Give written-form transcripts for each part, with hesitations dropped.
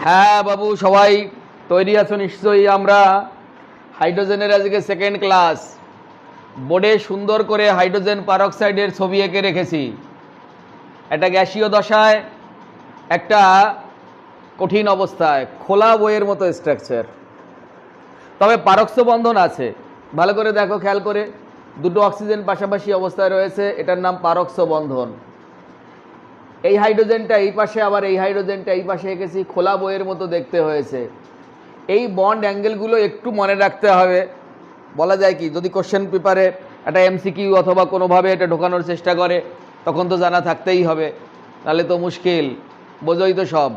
হ্যাঁ বাবু, সবাই তৈরি আছো নিশ্চয়ই। আমরা হাইড্রোজেনের আজকে সেকেন্ড ক্লাস। বোর্ডে সুন্দর করে হাইড্রোজেন পারঅক্সাইডের ছবি এঁকে রেখেছি। একটা গ্যাসীয় দশায়, একটা কঠিন অবস্থায়, খোলা বইয়ের মতো স্ট্রাকচার। তবে পারক্স বন্ধন আছে, ভালো করে দেখো, খেয়াল করে। দুটো অক্সিজেন পাশাপাশি অবস্থায় রয়েছে, এটার নাম পারক্স বন্ধন। এই হাইড্রোজেনটা এই পাশে, আবার এই হাইড্রোজেনটা এই পাশে এঁকেছি, খোলা বইয়ের মতো দেখতে হয়েছে। এই বন্ড অ্যাঙ্গেলগুলো একটু মনে রাখতে হবে। বলা যায় কি, যদি কোশ্চেন পেপারে একটা এমসিকিউ অথবা কোনোভাবে এটা ঢোকানোর চেষ্টা করে, তখন তো জানা থাকতেই হবে, নাহলে তো মুশকিল, বোঝোই তো সব।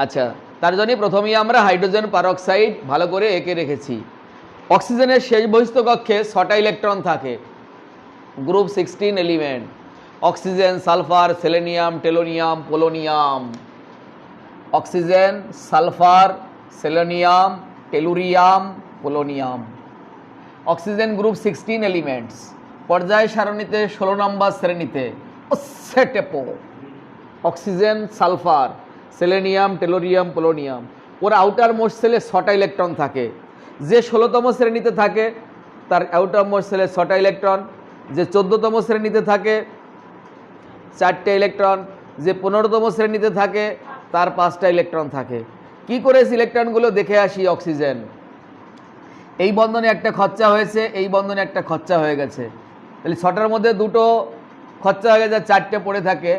আচ্ছা, তার জন্যই প্রথমেই আমরা হাইড্রোজেন পারঅক্সাইড ভালো করে এঁকে রেখেছি। অক্সিজেনের শেষ বহিস্থ কক্ষে 6টা ইলেকট্রন থাকে, group 16 element. Oxygen, sulphur, selenium, tellurium, polonium. Oxygen, sulphur, selenium, tellurium, polonium. Oxygen group 16 elements, পর্যায় সারণীতে 16 নম্বর শ্রেণীতে। সেটেপো oxygen, sulphur, selenium, tellurium, polonium. ওর আউটার মোস্ট সেলে 6টা ইলেকট্রন থাকে। যে 16তম শ্রেণীতে থাকে তার আউটার মোস্ট সেলে 6টা ইলেকট্রন। যে 14তম শ্রেণীতে থাকে 4টে ইলেকট্রন। যে 15তম শ্রেণীতে থাকে তার 5টা ইলেকট্রন থাকে। কি করে ইলেকট্রনগুলো দেখে আসি? অক্সিজেন, এই বন্ধনে একটা খরচা হয়েছে, এই বন্ধনে একটা খরচা হয়ে গেছে, তাহলে 6টার মধ্যে 2টো খরচা হয়ে গেছে, 4টে পড়ে থাকে,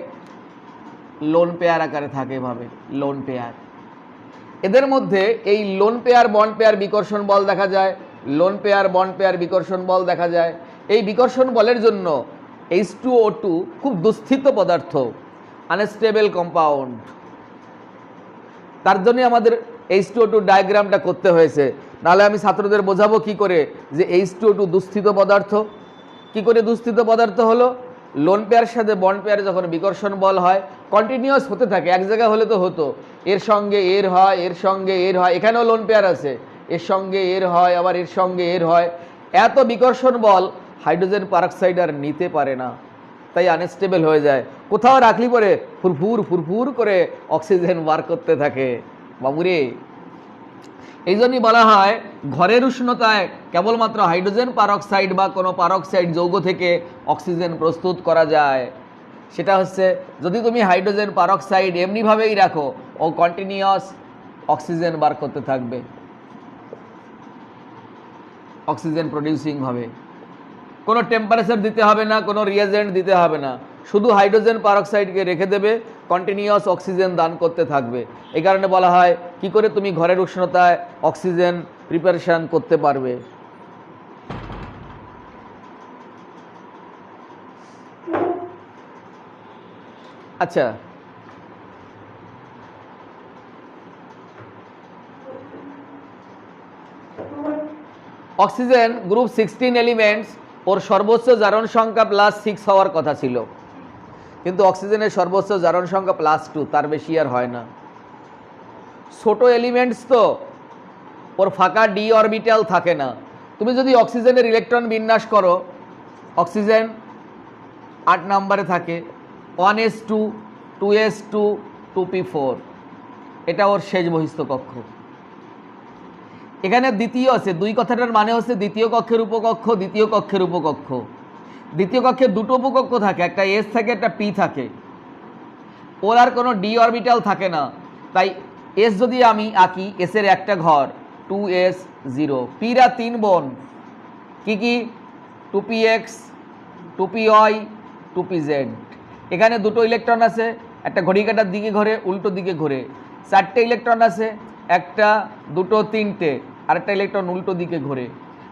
লোন পেয়ার আকারে থাকে। এভাবে লোন পেয়ার। এদের মধ্যে এই লোন পেয়ার বন্ড পেয়ার বিকর্ষণ বল দেখা যায়, লোন পেয়ার বন্ড পেয়ার বিকর্ষণ বল দেখা যায়। এই বিকর্ষণ বলের জন্য H2O2 খুব দুস্থিত পদার্থ, আনস্টেবল কম্পাউন্ড। তার জন্য আমাদের H2O2 ডায়াগ্রামটা করতে হয়েছে, নাহলে আমি ছাত্রদের বোঝাবো কি করে যে H2O2 দুস্থিত পদার্থ। কি করে দুস্থিত পদার্থ হলো? লোন পেয়ার সাথে বন্ড পেয়ারে যখন বিকর্ষণ বল হয়, কন্টিনিউয়াস হতে থাকে, এক জায়গায় হলে তো হতো, এর সঙ্গে এর হয়, এর সঙ্গে এর হয়। এখানেও লোন পেয়ার আছে, এর সঙ্গে এর হয়, আবার এর সঙ্গে এর হয়। এত বিকর্ষণ বল হাইড্রোজেন পারঅক্সাইড আর নিতে পারে না, তাই আনস্টেবল হয়ে যায়। কোথাও রাখলি পরে ফুরফুর ফুরফুর করে অক্সিজেন বার করতে থাকে। বাবুরে, এই জন্যই বলা হয় ঘরের উষ্ণতায় কেবলমাত্র হাইড্রোজেন পারঅক্সাইড বা কোনো পারঅক্সাইড যৌগ থেকে অক্সিজেন প্রস্তুত করা যায়। সেটা হচ্ছে, যদি তুমি হাইড্রোজেন পারঅক্সাইড এমনিভাবেই রাখো, ও কন্টিনিউয়াস অক্সিজেন বার করতে থাকবে, অক্সিজেন প্রডিউসিং হবে। কোনো টেম্পারেচার দিতে হবে না, কোনো রিয়েজেন্ট দিতে হবে না, শুধু হাইড্রোজেন পারঅক্সাইডকে রেখে দেবে, কন্টিনিউয়াস অক্সিজেন দান করতে থাকবে। এই কারণে বলা হয় কি করে তুমি ঘরের উষ্ণতায় অক্সিজেন প্রিপারেশন করতে পারবে। আচ্ছা, অক্সিজেন গ্রুপ 16 এলিমেন্টস, ওর সর্বোচ্চ জারণ সংখ্যা +6 হওয়ার কথা ছিল, কিন্তু অক্সিজেনের সর্বোচ্চ জারণ সংখ্যা +2, তার বেশি আর হয় না। ছোট এলিমেন্টস তো, ওর ফাঁকা ডি অরবিটাল থাকে না। তুমি যদি অক্সিজেনের ইলেকট্রন বিন্যাস করো, অক্সিজেন 8 নম্বরে থাকে, 1s2, 2s2, 2p4, এটা ওর শেষ বহিস্থ কক্ষ। এখানে দ্বিতীয় আছে, দুই কথাটার মানে হচ্ছে দ্বিতীয় কক্ষের উপকক্ষ, দ্বিতীয় কক্ষের উপকক্ষ। দ্বিতীয় কক্ষে 2টো উপকক্ষ থাকে, একটা এস থাকে, একটা পি থাকে। ওর আর কোনো ডি অরবিটাল থাকে না, তাই এস যদি আমি আঁকি, এসের একটা ঘর 2s0, পিরা 3 বোন, কি কি? 2px, 2py, 2pz। এখানে 2টো ইলেকট্রন আছে, একটা ঘড়ি কাঁটার দিকে ঘোরে, উল্টো দিকে ঘোরে। 4টে ইলেকট্রন আছে, একটা, দুটো, 3টে, আরেকটা ইলেকট্রন উল্টো দিকে ঘোরে।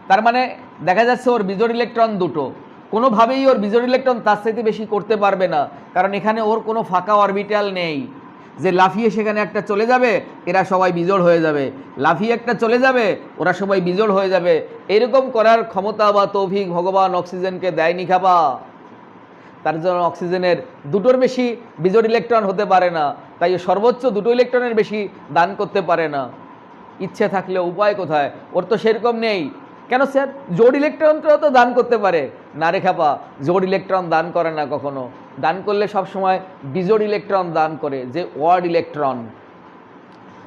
তার মানে দেখা যাচ্ছে ওর বিজোড় ইলেকট্রন 2টো। কোনোভাবেই ওর বিজোড় ইলেকট্রন তার চাইতে বেশি করতে পারবে না, কারণ এখানে ওর কোনো ফাঁকা অরবিটাল নেই যে লাফিয়ে সেখানে একটা চলে যাবে, এরা সবাই বিজোড় হয়ে যাবে, লাফিয়ে একটা চলে যাবে, ওরা সবাই বিজোড় হয়ে যাবে। এরকম করার ক্ষমতা বা তৌফিক ভগবান অক্সিজেনকে দেয়নি খাবা। তার জন্য অক্সিজেনের 2টোর বেশি বিজোড় ইলেকট্রন হতে পারে না, তাই সর্বোচ্চ 2টো ইলেকট্রনের বেশি দান করতে পারে না। ইচ্ছে থাকলে উপায় কোথায়? ওর তো সেরকম নেই। কেন স্যার? জোড় ইলেকট্রনটাও তো দান করতে পারে না রে খাপা, জোড় ইলেকট্রন দান করে না কখনো। দান করলে সবসময় বিজোড় ইলেকট্রন দান করে, যে ওয়ার্ড ইলেকট্রন।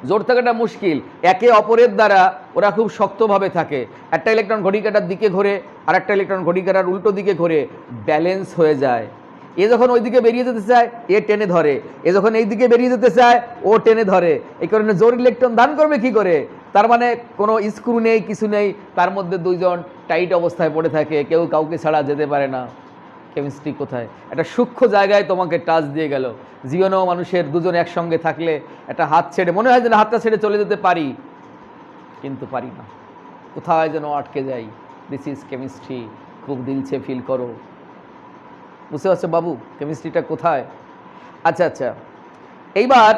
জোড় থাকাটা মুশকিল, একে অপরের দ্বারা ওরা খুব শক্তভাবে থাকে। একটা ইলেকট্রন ঘড়ি কাঁটার দিকে ঘোরে, আর একটা ইলেকট্রন ঘড়ি কাঁটার উল্টো দিকে ঘোরে, ব্যালেন্স হয়ে যায়। এ যখন ওই দিকে বেরিয়ে যেতে চায় এ টেনে ধরে, এ যখন এই দিকে বেরিয়ে যেতে চায় ও টেনে ধরে। এই কারণে জোড় ইলেকট্রন দান করবে কি করে? তার মানে কোনো স্ক্রু নেই, কিছু নেই, তার মধ্যে দুইজন টাইট অবস্থায় পড়ে থাকে, কেউ কাউকে ছাড়া যেতে পারে না। কেমিস্ট্রি কোথায়? একটা সূক্ষ্ম জায়গায় তোমাকে টাচ দিয়ে গেল। জীবনেও মানুষের দুজন একসঙ্গে থাকলে একটা হাত ছেড়ে মনে হয় যেন হাতটা ছেড়ে চলে যেতে পারি, কিন্তু পারি না, কোথায় যেন আটকে যাই। দিস ইজ কেমিস্ট্রি, খুব দিলছে ফিল করো। বুঝতে পারছো বাবু কেমিস্ট্রিটা কোথায়? আচ্ছা আচ্ছা, এইবার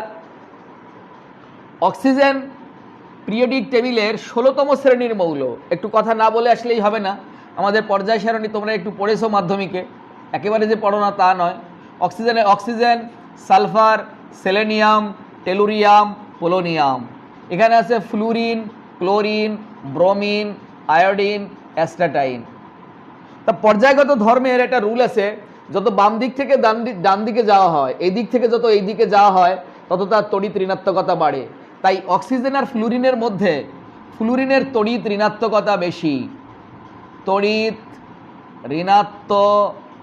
অক্সিজেন পিরিয়ডিক টেবিলের 16তম শ্রেণীর মৌল। একটু কথা না বলে আসলেই হবে না, আমাদের পর্যায় সারণী তোমরা একটু পড়েছো মাধ্যমিকে, একেবারে যে পড়ো না তা নয়। Oxygen, sulphur, selenium, tellurium, polonium. এখানে আছে ফ্লুরিন, ক্লোরিন, ব্রোমিন, আয়োডিন, অ্যাস্টাটাইন। তা পর্যায়গত ধর্মের একটা রুল আছে, যত বাম দিক থেকে ডান দিকে যাওয়া হয়, এই দিক থেকে যত এই দিকে যাওয়া হয় তত তার তড়িৎ ঋণাত্মকতা বাড়ে। তাই অক্সিজেন আর ফ্লুরিনের মধ্যে ফ্লুরিনের তড়িৎ ঋণাত্মকতা বেশি। তড়িৎ ঋণাত্মকতা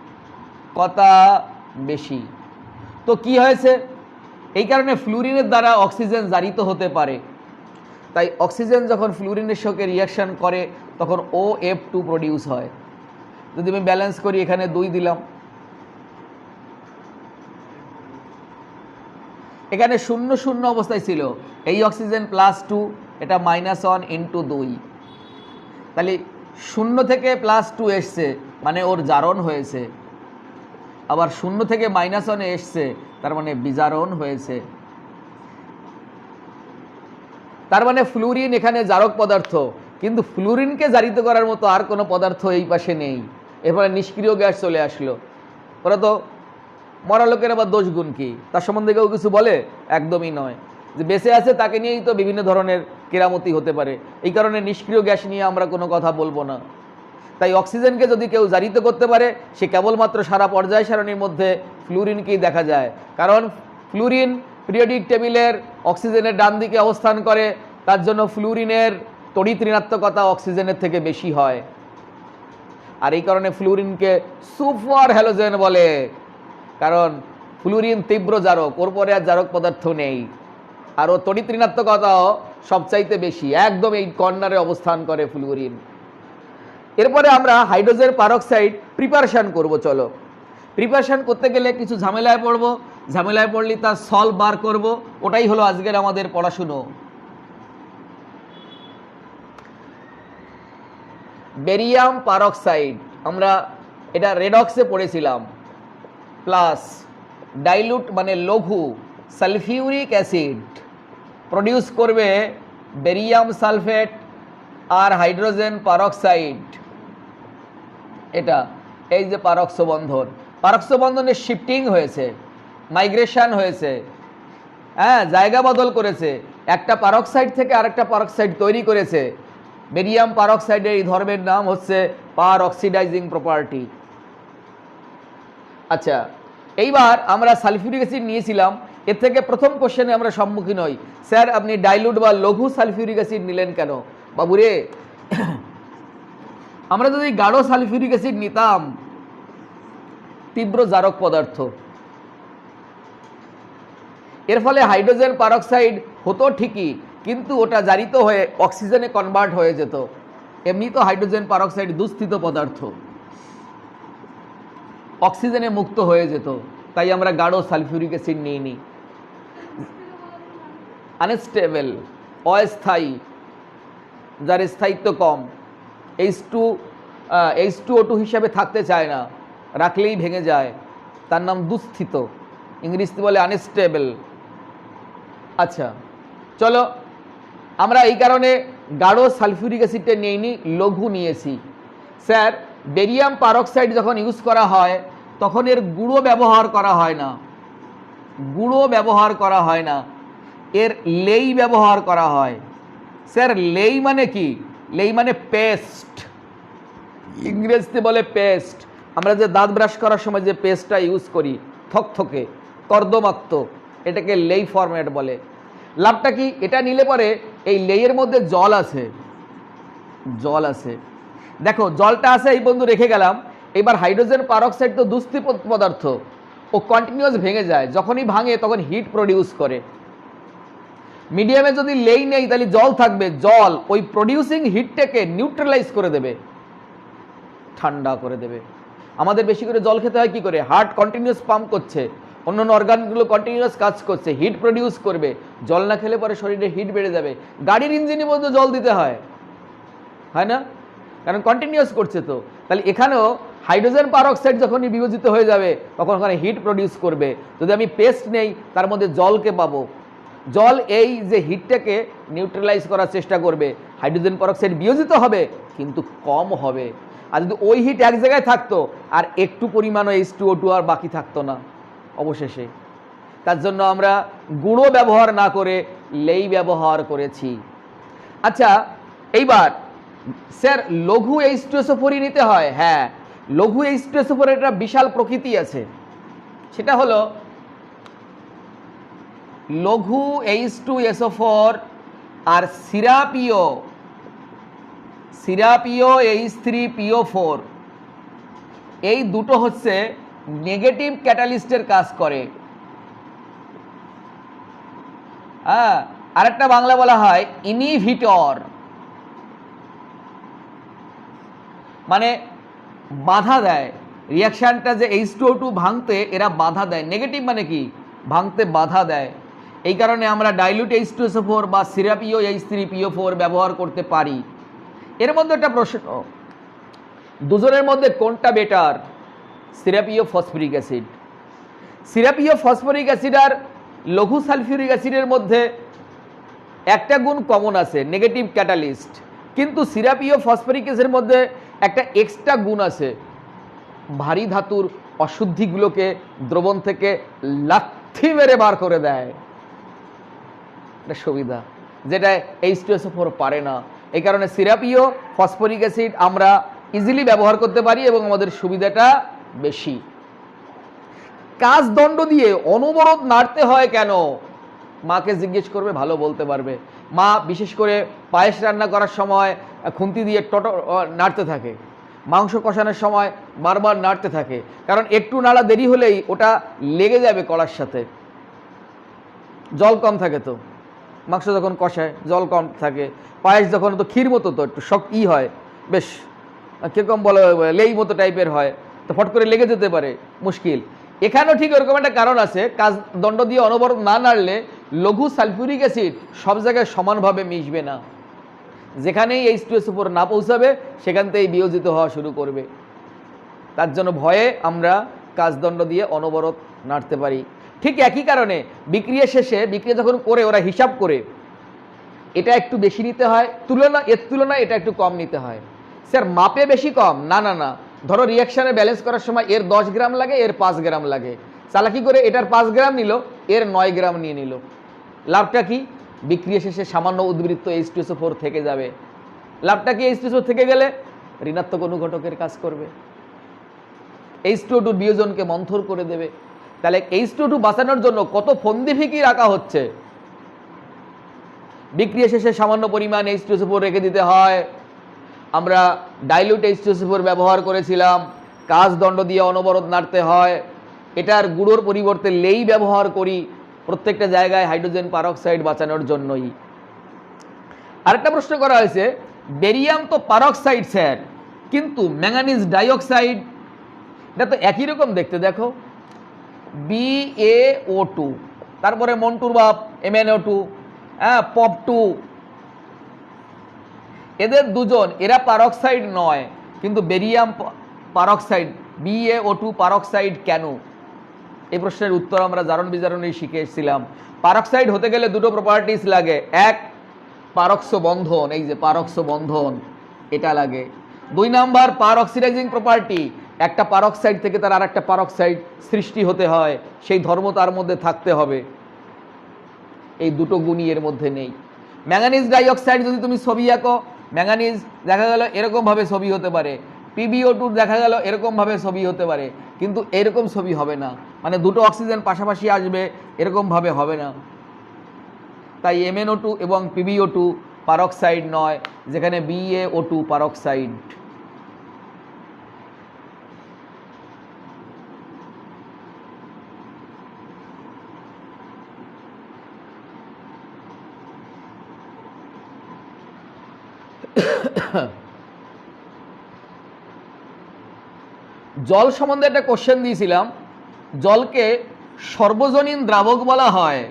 বেশি। তো কি হয়েছে? এই কারণে ফ্লুরিনের দ্বারা অক্সিজেন জারিত হতে পারে। তাই অক্সিজেন যখন ফ্লুরিনের সঙ্গে রিয়াকশন করে তখন OF2 প্রডিউস হয়। যদি আমি ব্যালেন্স করি, এখানে 2 দিলাম, এখানে 0 0 অবস্থায় ছিল, এই অক্সিজেন +2, এটা -1 × 2। তাহলে 0 থেকে +2 এসছে মানে ওর জারণ হয়েছে, আবার 0 থেকে -1 এসছে তার মানে বিজারণ হয়েছে। তার মানে ফ্লুরিন এখানে জারক পদার্থ, কিন্তু ফ্লুরিনকে জারিত করার মতো আর কোনো পদার্থ এই পাশে নেই। এরপরে নিষ্ক্রিয় গ্যাস চলে আসলো। ওরা তো মরা লোকের আবার দোষ গুণ কি, তার সম্বন্ধে কেউ কিছু বলে? একদমই নয়। যে বেঁচে আছে তাকে নিয়েই তো বিভিন্ন ধরনের কেরামতি হতে পারে, এই কারণে নিষ্ক্রিয় গ্যাস নিয়ে আমরা কোনো কথা বলবো না। তাই অক্সিজেনকে যদি কেউ জারিত করতে পারে, সে কেবলমাত্র সারা পর্যায় সারণীর মধ্যে ফ্লুরিনকেই দেখা যায়। কারণ ফ্লুরিন পিরিয়ডিক টেবিলের অক্সিজেনের ডান দিকে অবস্থান করে, তার জন্য ফ্লুরিনের তড়িৎ ঋণাত্মকতা অক্সিজেনের থেকে বেশি হয়। আর এই কারণে ফ্লুরিনকে সুপার হ্যালোজেন বলে, কারণ ফ্লুরিন তীব্র জারক, ওর পরে আর জারক পদার্থ নেই। আর ও তড়িৎ ঋণাত্মকতাও সবচাইতে বেশি, একদম এই কর্নারে অবস্থান করে ফ্লুরিন। এরপরে আমরা হাইড্রোজেন পারক্সাইড প্রিপারেশন করব। চলো, প্রিপারেশন করতে গেলে কিছু ঝামেলায় পড়বো, ঝামেলায় পড়লে তার সলভ বার করব, ওটাই হলো আজকের আমাদের পড়াশুনো। বেরিয়াম পারক্সাইড, আমরা এটা রেডক্সে পড়েছিলাম। প্লাস ডাইলুট মানে লঘু সালফিউরিক অ্যাসিড প্রডিউস করবে বেরিয়াম সালফেট আর হাইড্রোজেন পারক্সাইড। এটা এই যে পারক্সো বন্ধন, পারক্সো বন্ধনের শিফটিং হয়েছে, মাইগ্রেশন হয়েছে, হ্যাঁ, জায়গা বদল করেছে, একটা পারক্সাইড থেকে আরেকটা পারক্সাইড তৈরি করেছে। বেরিয়াম পারক্সাইডের এই ধর্মের নাম হচ্ছে পার অক্সিডাইজিং প্রপার্টি। আচ্ছা, এইবার আমরা সালফিউরিক অ্যাসিড নিয়েছিলাম, এর থেকে প্রথম কোশ্চেনে আমরা সম্মুখীন হই, স্যার আপনি ডাইলুট বা লঘু সালফিউরিক অ্যাসিড নিলেন কেন? বাবুরে, আমরা যদি গাঢ় সালফিউরিক অ্যাসিড নিতাম, তীব্র জারক পদার্থ, এর ফলে হাইড্রোজেন পারক্সাইড হতো ঠিকই, কিন্তু ওটা জারিত হয়ে অক্সিজেনে কনভার্ট হয়ে যেত। এমনি তো হাইড্রোজেন পারক্সাইড দুস্থিত পদার্থ, অক্সিজেনে মুক্ত হয়ে যেত। তাই আমরা গাঢ় সালফিউরিক অ্যাসিড নিইনি। আনস্টেবল, অস্থায়ী, যার স্থায়িত্ব কম, H2O2 হিসাবে থাকতে চায় না, রাখলেই ভেঙে যায়, তার নাম দুস্থিত, ইংরেজিতে বলে আনস্টেবল। আচ্ছা চলো, আমরা এই কারণে গাঢ় সালফিউরিক অ্যাসিডটা নিইনি, লঘু নিয়েছি। স্যার বেরিয়াম পারক্সাইড যখন ইউজ করা হয় তখন এর গুঁড়ো ব্যবহার করা হয় না, গুঁড়ো ব্যবহার করা হয় না, এর লেই ব্যবহার করা হয়। স্যার লেই মানে কি? লেই মানে পেস্ট, ইংরেজিতে বলে পেস্ট। আমরা যে দাঁত ব্রাশ করার সময় যে পেস্টটা ইউজ করি থকথকে কর্দমাক্ত, এটাকে লেই ফরম্যাট বলে। লাভটা কি? এটা নিলে পরে এই লেইয়ের মধ্যে জল আছে, জল আছে, দেখো জলটা আছে এই বন্ধু রেখে গেলাম। এবার হাইড্রোজেন পারঅক্সাইড তো দুস্থি পদার্থ, ও কন্টিনিউয়াস ভেঙে যায়, যখনই ভাঙে তখন হিট প্রডিউস করে। মিডিয়ামে যদি লেই নেই তাহলে জল থাকবে, জল ওই প্রডিউসিং হিটটাকে নিউট্রালাইজ করে দেবে, ঠান্ডা করে দেবে। আমাদের বেশি করে জল খেতে হয় কি করে? হার্ট কন্টিনিউয়াস পাম্প করছে, অন্যান্য অর্গানগুলো কন্টিনিউয়াস কাজ করছে, হিট প্রডিউস করবে। জল না খেলে পরে শরীরে হিট বেড়ে যাবে। গাড়ির ইঞ্জিনের মধ্যে জল দিতে হয়, হয় না? কারণ কন্টিনিউয়াস করছে তো। তাহলে এখানেও হাইড্রোজেন পারঅক্সাইড যখনই বিভাজিত হয়ে যাবে তখন ওখানে হিট প্রডিউস করবে। যদি আমি পেস্ট নেই তার মধ্যে জলকে পাবো, জল এই যে হিটটাকে নিউট্রালাইজ করার চেষ্টা করবে। হাইড্রোজেন পারঅক্সাইড বিয়োজিত হবে কিন্তু কম হবে। আর যদি ওই হিট এক জায়গায় থাকতো আর একটু পরিমাণও H2O2 আর বাকি থাকতো না অবশেষে। তার জন্য আমরা গুঁড়ো ব্যবহার না করে লেই ব্যবহার করেছি। আচ্ছা, এইবার স্যার লঘু H2SO4 নিতে হয়? হ্যাঁ, লঘু H2SO4 একটা বিশাল প্রকৃতি আছে। সেটা হলো লঘু H2SO4 আর সিরাপীয় H3PO4, এই দুটো হচ্ছে নেগেটিভ ক্যাটালিস্টের কাজ করে। আরেকটা বাংলা বলা হয় ইনহিবিটর, মানে বাধা দেয় রিয়াকশনটা, যে H2O2 ভাঙতে এরা বাধা দেয়। নেগেটিভ মানে কি? ভাঙতে বাধা দেয়। এই কারণে আমরা ডাইলিউট H2SO4 বা সিরাপীয় H3PO4 ব্যবহার করতে পারি। এর মধ্যে একটা প্রশ্ন, দুজনের মধ্যে কোনটা বেটার? সিরাপীয় ফসফরিক অ্যাসিড। সিরাপীয় ফসফরিক অ্যাসিড আর লঘু সালফিউরিক অ্যাসিডের মধ্যে একটা গুণ কমন আছে, নেগেটিভ ক্যাটালিস্ট। কিন্তু সিরাপীয় ফসফরিক অ্যাসিডের মধ্যে একটা এক্সট্রা গুণ আছে, ভারী ধাতুর অশুদ্ধিগুলোকে দ্রবণ থেকে লাথি মেরে বার করে দেয়। এটা সুবিধা, যেটা H2SO4 পারে না। এই কারণে সিরাপীয় ফসফরিক অ্যাসিড আমরা ইজিলি ব্যবহার করতে পারি এবং আমাদের সুবিধাটা বেশি। কাজ দণ্ড দিয়ে অনবরত নাড়তে হয় কেন? মাকে জিজ্ঞেস করবে, ভালো বলতে পারবে। মা বিশেষ করে পায়েস রান্না করার সময় খুন্তি দিয়ে নাড়তে থাকে, মাংস কষানোর সময় বারবার নাড়তে থাকে, কারণ একটু নাড়া দেরি হলেই ওটা লেগে যাবে কড়ার সাথে। জল কম থাকে তো, মাংস যখন কষায় জল কম থাকে, পায়েস যখন তো ক্ষীর মতো তো একটু হয়, বেশ কিরকম বলে লেই মতো টাইপের হয়, তো ফট করে লেগে যেতে পারে, মুশকিল। এখানেও ঠিক ওরকম একটা কারণ আছে। কাজ দণ্ড দিয়ে অনবরত না নাড়লে লঘু সালফিউরিক অ্যাসিড সব জায়গায় সমানভাবে মিশবে না। যেখানেই H2SO4 না পৌঁছাবে সেখান থেকেই বিয়োজিত হওয়া শুরু করবে। তার জন্য ভয়ে আমরা কাজদণ্ড দিয়ে অনবরত নাড়তে পারি। ঠিক একই কারণে বিক্রিয়া শেষে, বিক্রিয়া যখন করে ওরা হিসাব করে এটা একটু বেশি নিতে হয়, এর তুলনায় এটা একটু কম নিতে হয়। স্যার মাপে বেশি কম? না না না, ধরো রিয়াকশানে ব্যালেন্স করার সময় এর 10 গ্রাম লাগে, এর 5 গ্রাম লাগে, চালাকি করে এটার 5 গ্রাম নিল, এর 9 গ্রাম নিয়ে নিল। লাভটা কি? বিক্রিয়া শেষে সামান্য উদ্বৃত্ত H2SO4 থেকে যাবে। লাভটা কি? H2SO4 থেকে গেলে ঋণাত্মক অনুঘটকের কাজ করবে, H2O2 বিয়োজনকে মন্থর করে দেবে। তাহলে H2O2 বাঁচানোর জন্য কত ফন্দি ফিকি রাখা হচ্ছে। বিক্রিয়া শেষে সামান্য পরিমাণ H2SO4 রেখে দিতে হয়। আমরা ডাইলিউট H2SO4 ব্যবহার করেছিলাম, কাজ দণ্ড দিয়ে অনবরত নাড়তে হয়। এটার গুঁড়োর পরিবর্তে লেই ব্যবহার করি প্রত্যেকটা জায়গায় হাইড্রোজেন পারঅক্সাইড বাঁচানোর জন্যই। আরেকটা প্রশ্ন করা হয়েছে, বেরিয়াম তো পারঅক্সাইড স্যার, কিন্তু ম্যাঙ্গানিজ ডাইঅক্সাইড, এটা তো একই রকম দেখতে, দেখো BaO2, তারপরে মন্টুর বাপ MnO2, POP2, এদের দুজন, এরা পারঅক্সাইড নয়, কিন্তু বেরিয়াম পারঅক্সাইড, BaO2 পারঅক্সাইড কেন? এই প্রশ্নের উত্তর আমরা জারণ বিজারণেই শিখে এসেছিলাম। পারঅক্সাইড হতে গেলে দুটো প্রপার্টিস লাগে, এক পারক্সো বন্ধন, এই যে পারক্সো বন্ধন এটা লাগে। 2 নাম্বার পারঅক্সিডাইজিং প্রপার্টি, একটা পারঅক্সাইড থেকে তার আর একটা পারঅক্সাইড সৃষ্টি হতে হয়, সেই ধর্ম তার মধ্যে থাকতে হবে। এই দুটো গুণই এর মধ্যে নেই। ম্যাঙ্গানিজ ডাইঅক্সাইড যদি তুমি ছবি আঁকো, ম্যাঙ্গানিজ দেখা গেল এরকম ভাবে ছবি হতে পারে, PbO2 দেখা গেল এরকমভাবে ছবি হতে পারে, কিন্তু এরকম ছবি হবে না, মানে দুটো অক্সিজেন পাশাপাশি আসবে এরকমভাবে হবে না। তাই MnO2 এবং PbO2 পারক্সাইড নয়, যেখানে BaO2 পারক্সাইড। জল সম্বন্ধে একটা কোশ্চেন দিয়েছিলাম, জলকে সর্বজনীন দ্রাবক বলা হয়,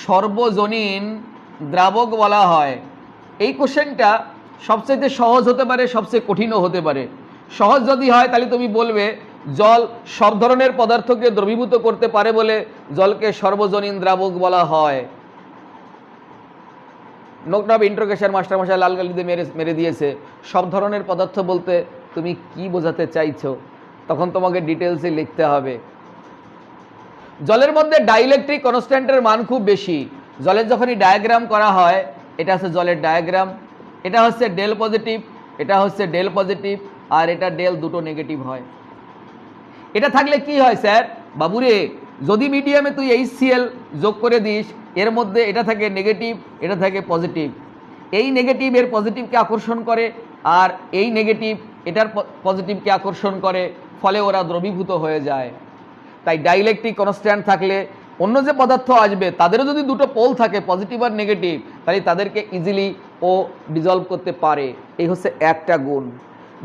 সর্বজনীন দ্রাবক বলা হয়। এই কোশ্চেনটা সবচেয়ে সহজ হতে পারে, সবচেয়ে কঠিনও হতে পারে। সহজ যদি হয় তাহলে তুমি বলবে জল সব ধরনের পদার্থকে দ্রবীভূত করতে পারে বলে জলকে সর্বজনীন দ্রাবক বলা হয়। নোট অফ ইন্টারোগেশন মাস্টারমশাই লাল কালি দিয়ে মেরে দিয়েছে। সব ধরনের পদার্থ বলতে তুমি কি বোঝাতে চাইছো, তখন তোমাকে ডিটেলসে লিখতে হবে। জলের মধ্যে ডাইইলেকট্রিক কনস্ট্যান্টের মান খুব বেশি। জলের যখনই ডায়াগ্রাম করা হয়, এটা হচ্ছে জলের ডায়াগ্রাম, এটা হচ্ছে ডেল পজিটিভ, এটা হচ্ছে ডেল পজিটিভ, আর এটা ডেল দুটো নেগেটিভ হয়। এটা থাকলে কি হয় স্যার? বাবুরে, যদি মিডিয়ামে তুই HCl যোগ করে দিস, এর মধ্যে এটা থাকে নেগেটিভ, এটা থাকে পজিটিভ। এই নেগেটিভ এর পজিটিভকে আকর্ষণ করে, আর এই নেগেটিভ এটার পজিটিভকে আকর্ষণ করে, ফলে ওরা দ্রবীভূত হয়ে যায়। তাই ডাইইলেকট্রিক কনস্ট্যান্ট থাকলে অন্য যে পদার্থ আসবে তাদেরও যদি দুটো পোল থাকে, পজিটিভ আর নেগেটিভ, তাহলে তাদেরকে ইজিলি ও ডিজলভ করতে পারে। এই হচ্ছে একটা গুণ।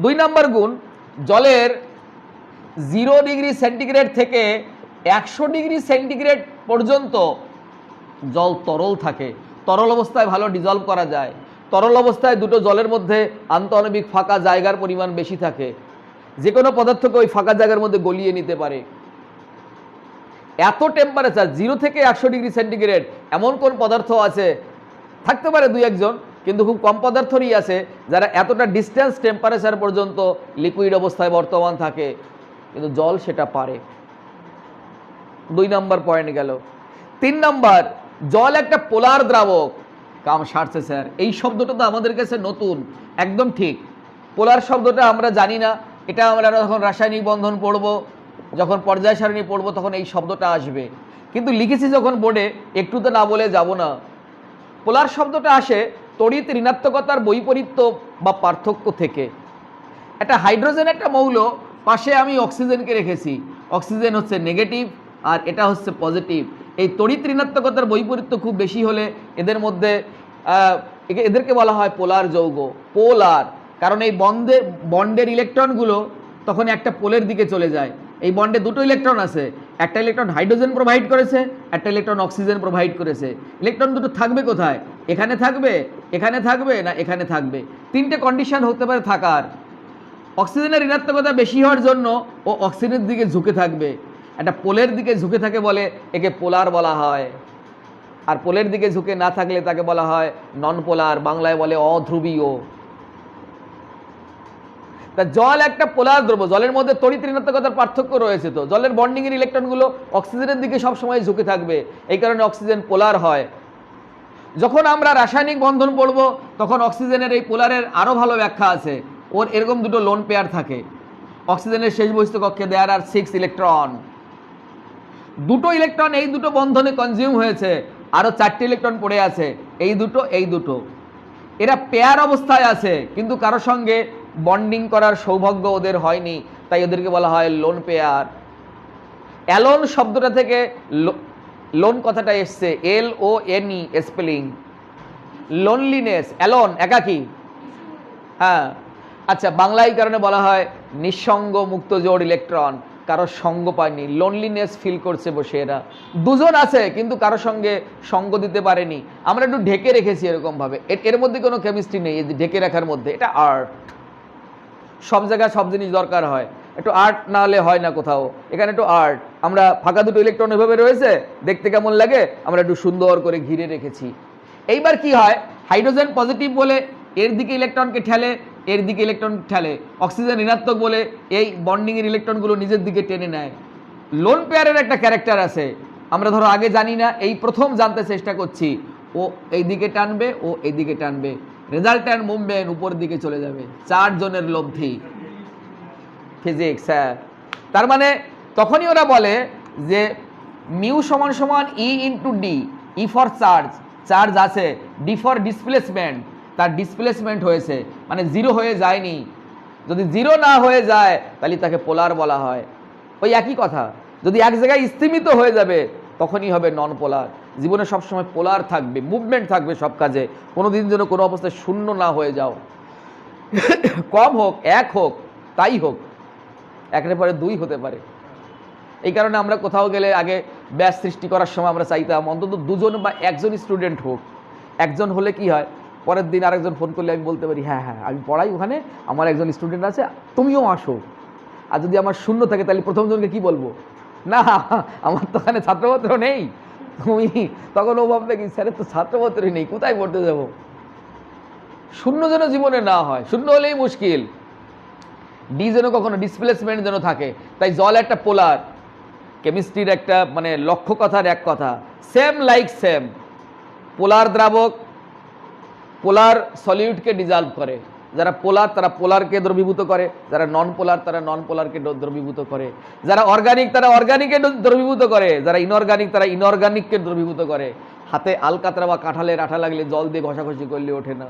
2 নম্বর গুণ, জলের 0 ডিগ্রি সেন্টিগ্রেড থেকে 100 ডিগ্রি সেন্টিগ্রেড পর্যন্ত জল তরল থাকে। তরল অবস্থায় ভালো ডিজলভ করা যায়। তরল অবস্থায় দুটো জলের মধ্যে আন্তঃআণবিক ফাঁকা জায়গার পরিমাণ বেশি থাকে, যে কোনো পদার্থকে ওই ফাঁকা জায়গার মধ্যে গলিয়ে নিতে পারে। এত টেম্পারেচার 0 থেকে 100 ডিগ্রি সেন্টিগ্রেড, এমন কোন পদার্থ আছে? থাকতে পারে 2-1 জন, কিন্তু খুব কম পদার্থরই আছে যারা এতটা ডিস্টেন্স টেম্পারেচার পর্যন্ত লিকুইড অবস্থায় বর্তমান থাকে, কিন্তু জল সেটা পারে। 2 নম্বর পয়েন্ট গেল। 3 নম্বর, জল একটা পোলার দ্রাবক। কাম সারছে স্যার, এই শব্দটা তো আমাদের কাছে নতুন। একদম ঠিক, পোলার শব্দটা আমরা জানি না। এটা আমরা যখন রাসায়নিক বন্ধন পড়বো, যখন পর্যায় সারণী পড়বো, তখন এই শব্দটা আসবে। কিন্তু লিখেছি যখন বোর্ডে, একটু তো না বলে যাব না। পোলার শব্দটা আসে তড়িৎ ঋণাত্মকতার বৈপরীত্য বা পার্থক্য থেকে। একটা হাইড্রোজেন একটা মৌল, পাশে আমি অক্সিজেনকে রেখেছি। অক্সিজেন হচ্ছে নেগেটিভ আর এটা হচ্ছে পজিটিভ। এই তড়িৎ ঋণাত্মকতার বৈপরীত্য খুব বেশি হলে এদের মধ্যে এদেরকে বলা হয় পোলার যৌগ। পোলার কারণ এই বন্ডের ইলেকট্রনগুলো তখন একটা পোলের দিকে চলে যায়। এই বন্ডে দুটো ইলেকট্রন আছে, একটা ইলেকট্রন হাইড্রোজেন প্রোভাইড করেছে, একটা ইলেকট্রন অক্সিজেন প্রোভাইড করেছে। ইলেকট্রন দুটো থাকবে কোথায়? এখানে থাকবে, এখানে থাকবে, না এখানে থাকবে। 3টে কন্ডিশন হতে পারে থাকার। অক্সিজেনের ঋণাত্মকতা বেশি হওয়ার জন্য ও অক্সিজেনের দিকে ঝুঁকে থাকবে, একটা পোলের দিকে ঝুঁকে থাকে বলে একে পোলার বলা হয়। আর পোলের দিকে ঝুঁকে না থাকলে তাকে বলা হয় নন পোলার, বাংলায় বলে অধ্রুবীয়। তা জল একটা পোলার দ্রব্য, জলের মধ্যে তড়িৎ ঋণাত্মকতার পার্থক্য রয়েছে। তো জলের বন্ডিং এর ইলেকট্রনগুলো অক্সিজেনের দিকে সব সময় ঝুঁকে থাকবে, এই কারণে অক্সিজেন পোলার হয়। যখন আমরা রাসায়নিক বন্ধন পড়ব, তখন অক্সিজেনের এই পোলারের আরো ভালো ব্যাখ্যা আছে। ওর এরকম দুটো লোন পেয়ার থাকে। অক্সিজেনের শেষ বহিস্থ কক্ষে দেয়ার আর 6 ইলেকট্রন। দুটো ইলেকট্রন এই দুটো বন্ধনে কনজিউম হয়েছে, আরো 4টে ইলেকট্রন পড়ে আছে, এই দুটো এই দুটো। এরা পেয়ার অবস্থায় আছে, কিন্তু কারো সঙ্গে বন্ডিং করার সৌভাগ্য ওদের হয়নি, তাই ওদেরকে বলা হয় লোন পেয়ার। অ্যালোন শব্দটা থেকে লোন কথাটা এসছে, LONE স্পেলিং। লোনলিনেস, অ্যালোন একাকী। হ্যাঁ, আচ্ছা, বাংলায় কারণে বলা হয় নিঃসঙ্গ মুক্ত জোড় ইলেকট্রন, কারো সঙ্গ পায়নি, লোনলিনেস ফিল করছে বসে। এরা দুজন আছে কিন্তু কারো সঙ্গে সঙ্গ দিতে পারেনি, আমরা একটু ঢেকে রেখেছি এরকম ভাবে। এর মধ্যে কোনো কেমিস্ট্রি নেই, এই ঢেকে রাখার মধ্যে। এটা আর্ট। সব জায়গায় সব জিনিস দরকার হয়, একটু আর্ট না হলে হয় না কোথাও। এখানে একটু আর্ট। আমরা ফাঁকা দুটো ইলেকট্রন এভাবে রয়েছে, দেখতে কেমন লাগে, আমরা একটু সুন্দর করে ঘিরে রেখেছি। এইবার কি হয়, হাইড্রোজেন পজিটিভ বলে এর দিকে ইলেকট্রনকে ঠেলে, এর দিকে ইলেকট্রন ঠেলে। অক্সিজেন ঋণাত্মক বলে এই বন্ডিং এর ইলেকট্রনগুলো নিজের দিকে টেনে নেয়। লোন পেয়ারের একটা ক্যারেক্টার আছে, আমরা ধরো আগে জানি না, এই প্রথম জানতে চেষ্টা করছি। ও এই দিকে টানবে, ও এই দিকে টানবে। রেজাল্ট্যান্ট মুভমেন্ট উপরের দিকে চলে যাবে। 4 জনের লব্ধি ফিজিক্স। হ্যাঁ, তার মানে তখনই ওরা বলে যে মিউ সমান সমান E into D. E for charge, charge আছে, ডি ফর ডিসপ্লেসমেন্ট, তার ডিসপ্লেসমেন্ট হয়েছে, মানে জিরো হয়ে যায়নি। যদি জিরো না হয়ে যায় তাহলে তাকে পোলার বলা হয়। ওই একই কথা, যদি এক জায়গায় স্থিমিত হয়ে যাবে তখনই হবে নন পোলার। জীবনে সবসময় পোলার থাকবে, মুভমেন্ট থাকবে সব কাজে, কোনোদিন যেন কোনো অবস্থায় শূন্য না হয়ে যাও। কম হোক, এক হোক, তাই হোক, একের পরে 2 হতে পারে। এই কারণে আমরা কোথাও গেলে আগে ব্যাচ সৃষ্টি করার সময় আমরা চাইতাম অন্তত 2 জন বা 1 জন স্টুডেন্ট হোক। একজন হলে কি হয়, পরের দিন আরেকজন ফোন করলে আমি বলতে পারি হ্যাঁ হ্যাঁ আমি পড়াই, ওখানে আমার একজন স্টুডেন্ট আছে, তুমিও আসো। আর যদি আমার শূন্য থাকে তাহলে প্রথম জনকে কি বলবো, না আমার তো ওখানে ছাত্রপত্র নেই, তুমি তখন ও ভাববে কি স্যারের তো ছাত্রপত্রই নেই, কোথায় পড়তে যাব। শূন্য যেন জীবনে না হয়, শূন্য হলেই মুশকিল। ডি যেন কখনো ডিসপ্লেসমেন্ট যেন থাকে। তাই জল একটা পোলার, কেমিস্ট্রির একটা মানে লক্ষ্য কথার এক কথা, সেম লাইক সেম। পোলার দ্রাবক পোলার সলিউটকে ডিজলভ করে, যারা পোলার তারা পোলারকে দ্রবীভূত করে, যারা নন পোলার তারা নন পোলারকে দ্রবীভূত করে, যারা অর্গানিক তারা অর্গানিককে দ্রবীভূত করে, যারা ইনঅর্গানিক তারা ইনঅর্গানিককে দ্রবীভূত করে। হাতে আলকাতরা বা কাঁঠালের আঠা লাগলে জল দিয়ে ঘষাঘষি করলে ওঠে না,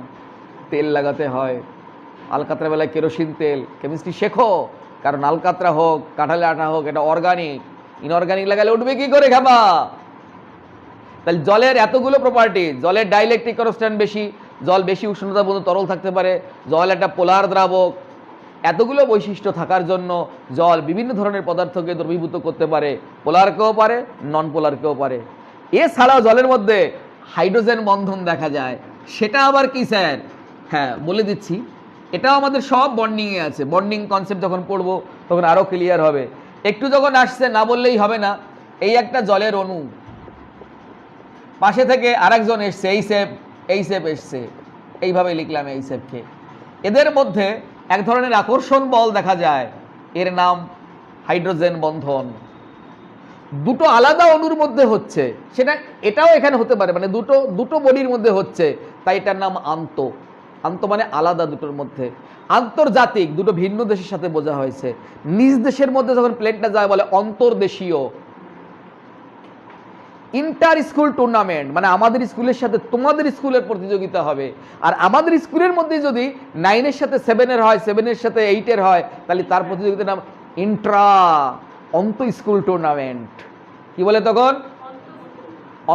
তেল লাগাতে হয়। আলকাতরা বেলায় কেরোসিন তেল। কেমিস্ট্রি শেখো, কারণ আলকাতরা হোক কাঁঠালের আঠা হোক এটা অর্গানিক, ইনঅর্গানিক লাগালে উঠবে কি করে খাবা। তাহলে জলের এতগুলো প্রপার্টি, জলের ডাইলেকট্রিক কনস্ট্যান্ট বেশি, জল বেশি উষ্ণতা পর্যন্ত তরল থাকতে পারে, জল একটা পোলার দ্রাবক, এতগুলো বৈশিষ্ট্য থাকার জন্য জল বিভিন্ন ধরনের পদার্থকে দ্রবীভূত করতে পারে, পোলারকেও পারে নন পোলারকেও পারে। এছাড়াও জলের মধ্যে হাইড্রোজেন বন্ধন দেখা যায়, সেটা আবার কি স্যার? হ্যাঁ বলে দিচ্ছি, এটাও আমাদের সব বন্ডিংয়ে আছে। বন্ডিং কনসেপ্ট যখন পড়বো তখন আরও ক্লিয়ার হবে। একটু যখন আসছে না বললেই হবে না। এই একটা জলের অণু, পাশে থেকে আরেকজন এসছে, এই সেপ এসছে, এইভাবে লিখলাম এই সেপকে। এদের মধ্যে এক ধরনের আকর্ষণ বল দেখা যায়, এর নাম হাইড্রোজেন বন্ধন। দুটো আলাদা অণুর মধ্যে হচ্ছে, সেটা এটাও এখানে হতে পারে, মানে দুটো বডির মধ্যে হচ্ছে, তাই এটার নাম আন্ত। আন্ত মানে আলাদা দুটোর মধ্যে। আন্তর্জাতিক, দুটো ভিন্ন দেশের সাথে বোঝা হয়েছে। নিজ দেশের মধ্যে যখন প্লেনটা যায় বলে অন্তর্দেশীয়। ইন্টার স্কুল টুর্নামেন্ট মানে আমাদের স্কুলের সাথে তোমাদের স্কুলের প্রতিযোগিতা হবে, আর আমাদের স্কুলের মধ্যে যদি 9-এর সাথে 7-এর হয়, 7-এর সাথে 8-এর হয়, তাহলে তার প্রতিযোগিতার নাম ইন্ট্রা অন্ত স্কুল টুর্নামেন্ট। কি বলে তখন?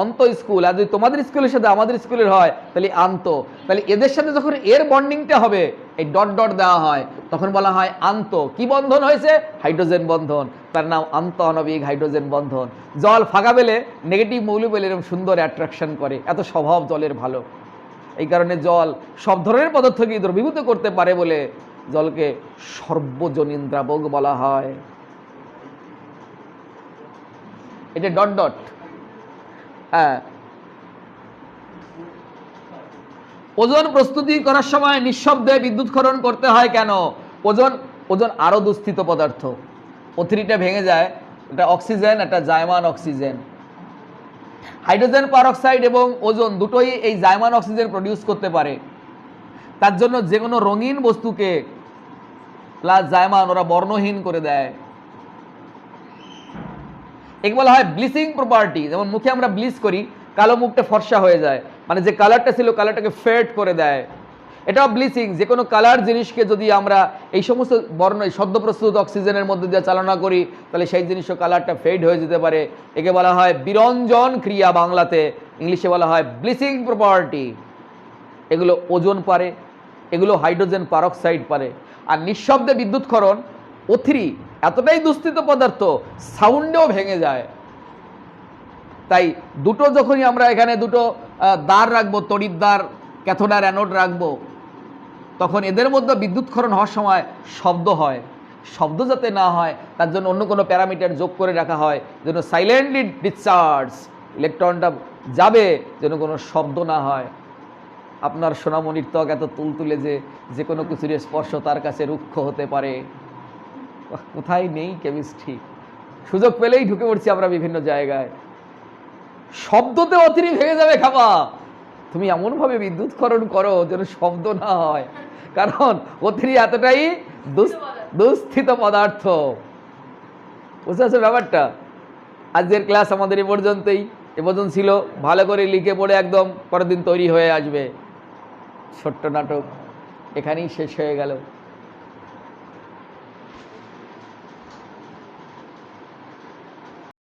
অন্ত স্কুল। আর যদি তোমাদের স্কুলের সাথে আমাদের স্কুলের হয় তাহলে আন্ত। তাহলে এদের সাথে যখন এর বন্ডিংটা হবে, এই ডট ডট দেওয়া হয়, তখন বলা হয় আন্ত। কি বন্ধন হয়েছে? হাইড্রোজেন বন্ধন, তার নাম আন্ত আণবিক হাইড্রোজেন বন্ধন। জল ফাঁকা পেলে নেগেটিভ মৌল পেলে এরকম সুন্দর অ্যাট্রাকশন করে, এত স্বভাব জলের ভালো। এই কারণে জল সব ধরনের পদার্থকে দ্রবীভূত করতে পারে বলে জলকে সর্বজনীন দ্রাবক বলা হয়। এটা ডট ডট। হ্যাঁ, ওজন প্রস্তুতি করার সময় নিঃশব্দে বিদ্যুৎক্ষরণ করতে হয় কেন? ওজন আরো দুস্থিত পদার্থ। O3টা ভেঙে যায়, এটা অক্সিজেন, এটা জায়মান অক্সিজেন। হাইড্রোজেন পারঅক্সাইড এবং ওজন দুটোই এই জায়মান অক্সিজেন প্রডিউস করতে পারে। তার জন্য যে কোনো রঙিন বস্তুকে প্লাস জায়মান ওরা বর্ণহীন করে দেয়। একে বলা হয় ব্লিচিং প্রপার্টি। যেমন মুখে আমরা ব্লিচ করি, কালো মুখটা ফর্সা হয়ে যায়, মানে যে কালারটা ছিল কালারটাকে ফেড করে দেয়, এটাও ব্লিচিং। যে কোনো কালার জিনিসকে যদি আমরা এই সমস্ত বর্ণ সদ্য প্রস্তুত অক্সিজেনের মধ্যে দিয়ে চালনা করি তাহলে সেই জিনিসও কালারটা ফেড হয়ে যেতে পারে। একে বলা হয় বিরঞ্জন ক্রিয়া বাংলাতে, ইংলিশে বলা হয় ব্লিচিং প্রপার্টি। এগুলো ওজন পারে, এগুলো হাইড্রোজেন পারঅক্সাইড পারে। আর নিঃশব্দে বিদ্যুৎক্ষরণ O3 এতটাই দুস্থিত পদার্থ, সাউন্ডেও ভেঙে যায়। তাই দুটো যখনই আমরা এখানে দুটো দ্বার রাখবো, তড়িৎ দ্বার, ক্যাথোড আর অ্যানোড রাখবো, তখন এদের মধ্যে বিদ্যুৎক্ষরণ হওয়ার সময় শব্দ হয়। শব্দ যাতে না হয় তার জন্য অন্য কোনো প্যারামিটার যোগ করে রাখা হয়, যেন সাইলেন্টলি ডিসচার্জ, ইলেকট্রনটা যাবে যেন কোনো শব্দ না হয়। আপনার সোনামণির ত্বক এত তুলতুলে যে কোনো কিছুর স্পর্শ তার কাছে রুক্ষ হতে পারে। কোথায় নেই কেমিস্ট্রি, সুযোগ পেলেই ঢুকে পড়ছি আমরা বিভিন্ন জায়গায়। শব্দতে অতিরিক্ত ভেঙে যাবে খাবা, তুমি এমনভাবে বিদ্যুৎকরণ করো যেন শব্দ না হয়, কারণ অথরি এতটাই দুঃস্থিত পদার্থ। বুঝতে পারছো ব্যাপারটা? আজকের ক্লাস আমাদের এ পর্যন্তই, এ পর্যন্ত ছিল। ভালো করে লিখে পড়ে একদম পরের দিন তৈরি হয়ে আসবে। ছোট্ট নাটক এখানেই শেষ হয়ে গেল।